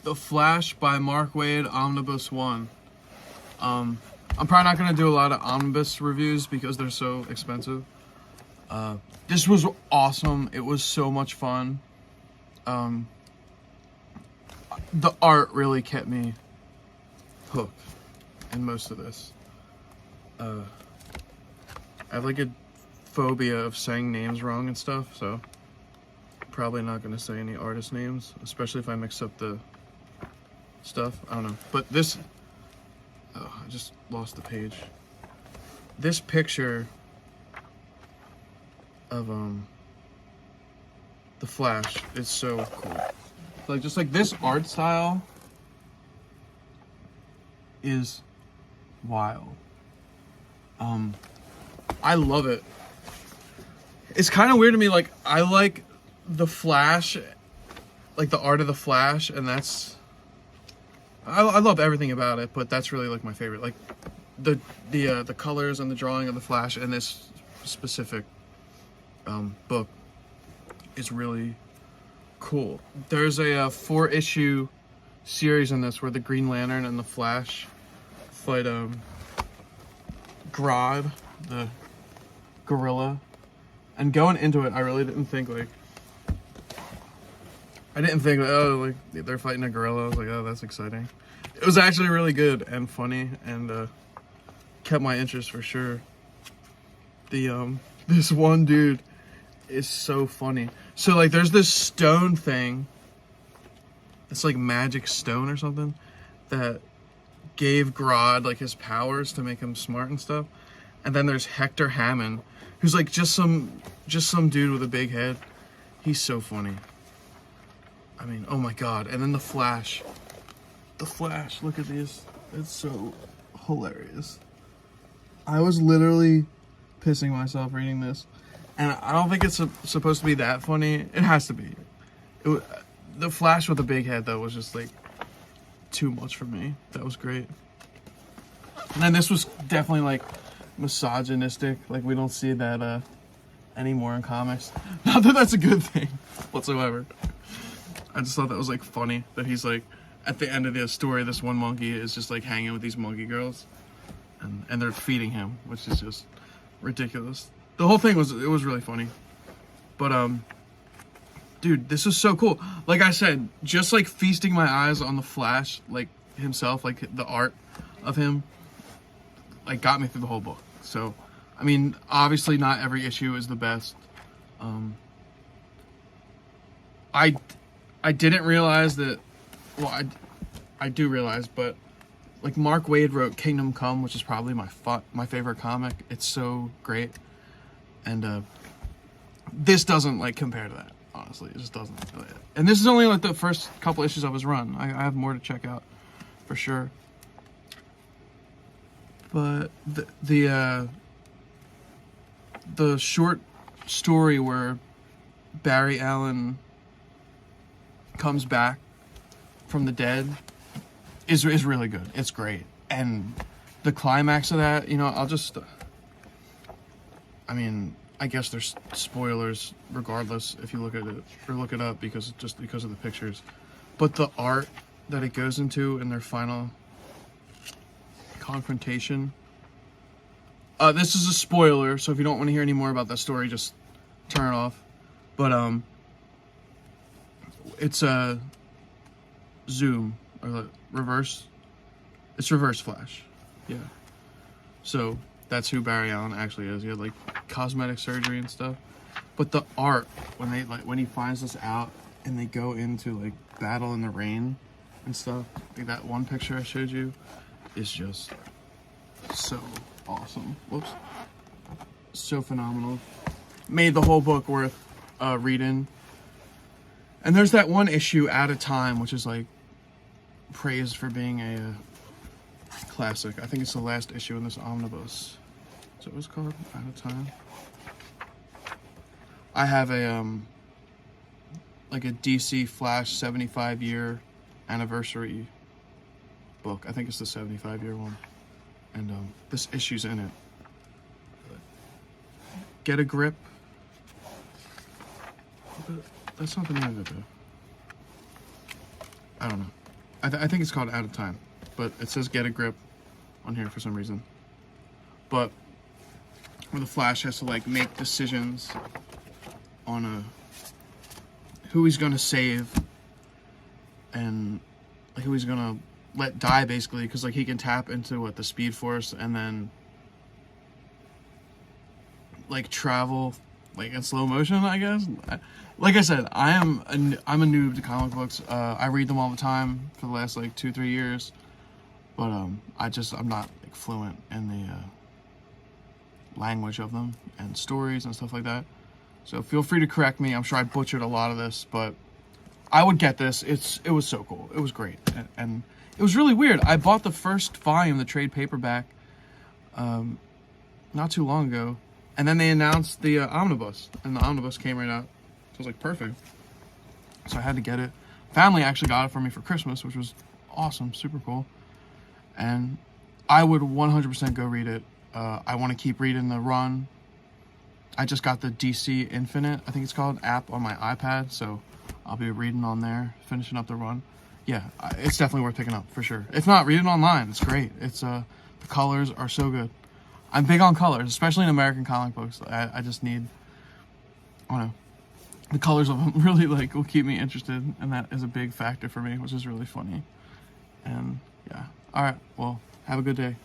The Flash by Mark Waid, Omnibus 1. I'm probably not going to do a lot of Omnibus reviews because they're so expensive. This was awesome. It was so much fun. The art really kept me hooked in most of this. I have like a phobia of saying names wrong and stuff, so probably not going to say any artist names, especially if I mix up the stuff. I don't know. But this... Oh, I just lost the page. This picture of the Flash is so cool. Like, just like this art style is wild. I love it. It's kind of weird to me. Like, I like the Flash, like the art of the Flash, and that's... I love everything about it, but that's really like my favorite. Like the colors and the drawing of the Flash in this specific book is really cool. There's a 4-issue series in this where the Green Lantern and the Flash fight Grodd, the gorilla. And going into it, I really didn't think like... oh, like, they're fighting a gorilla. I was like, oh, that's exciting. It was actually really good and funny and kept my interest for sure. This one dude is so funny. So, like, there's this stone thing. It's like magic stone or something that gave Grodd, like, his powers to make him smart and stuff. And then there's Hector Hammond, who's, like, just some dude with a big head. He's so funny. I mean, oh my god. And then the Flash. The Flash, look at these. It's so hilarious. I was literally pissing myself reading this. And I don't think it's supposed to be that funny. It has to be. The Flash with the big head, though, was just, like, too much for me. That was great. And then this was definitely, like, misogynistic. Like, we don't see that anymore in comics. Not that that's a good thing whatsoever. I just thought that was, like, funny that he's, like, at the end of the story, this one monkey is just, like, hanging with these monkey girls. And they're feeding him, which is just ridiculous. The whole thing was really funny. But, dude, this is so cool. Like I said, just, like, feasting my eyes on the Flash, like, himself, like, the art of him, like, got me through the whole book. So, I mean, obviously not every issue is the best. I didn't realize that, well, I do realize, but, like, Mark Waid wrote Kingdom Come, which is probably my favorite comic. It's so great. And, this doesn't, like, compare to that, honestly. It just doesn't. And this is only, like, the first couple issues of his run. I have more to check out, for sure. But, the short story where Barry Allen comes back from the dead is really good. It's great. And the climax of that, you know, I mean, I guess there's spoilers regardless if you look at it or look it up because of the pictures. But the art that it goes into in their final confrontation. This is a spoiler, so if you don't want to hear any more about that story, just turn it off. But it's a zoom or reverse. It's reverse Flash, yeah. So that's who Barry Allen actually is. He had like cosmetic surgery and stuff. But the art when he finds this out and they go into like battle in the rain and stuff, like that one picture I showed you, is just so awesome. Whoops. So phenomenal. Made the whole book worth reading. And there's that one issue, At a Time, which is like praised for being a classic. I think it's the last issue in this omnibus. Is that what it's called? At a Time. I have a like a DC Flash 75-year anniversary book. I think it's the 75-year one. And this issue's in it. Get a Grip. That's not the name of it, though. I don't know. I think it's called Out of Time, but it says Get a Grip on here for some reason. But where the Flash has to like make decisions on who he's gonna save and like who he's gonna let die, basically, because like he can tap into the Speed Force and then like travel like in slow motion, I guess. Like I said, I'm a noob to comic books. I read them all the time for the last like 2-3 years, but I'm not like fluent in the language of them and stories and stuff like that. So feel free to correct me. I'm sure I butchered a lot of this, but I would get this. It was so cool. It was great, and it was really weird. I bought the first volume, the trade paperback, not too long ago, and then they announced the Omnibus, and the Omnibus came right out. So I was like, perfect. So I had to get it. Family actually got it for me for Christmas, which was awesome, super cool. And I would 100% go read it. I want to keep reading the run. I just got the DC Infinite, I think it's called, app on my iPad, so I'll be reading on there, finishing up the run. Yeah, it's definitely worth picking up, for sure. If not, read it online. It's great. It's the colors are so good. I'm big on colors, especially in American comic books. I just need, I don't know, the colors of them really like will keep me interested, and that is a big factor for me, which is really funny. And yeah, all right, well, have a good day.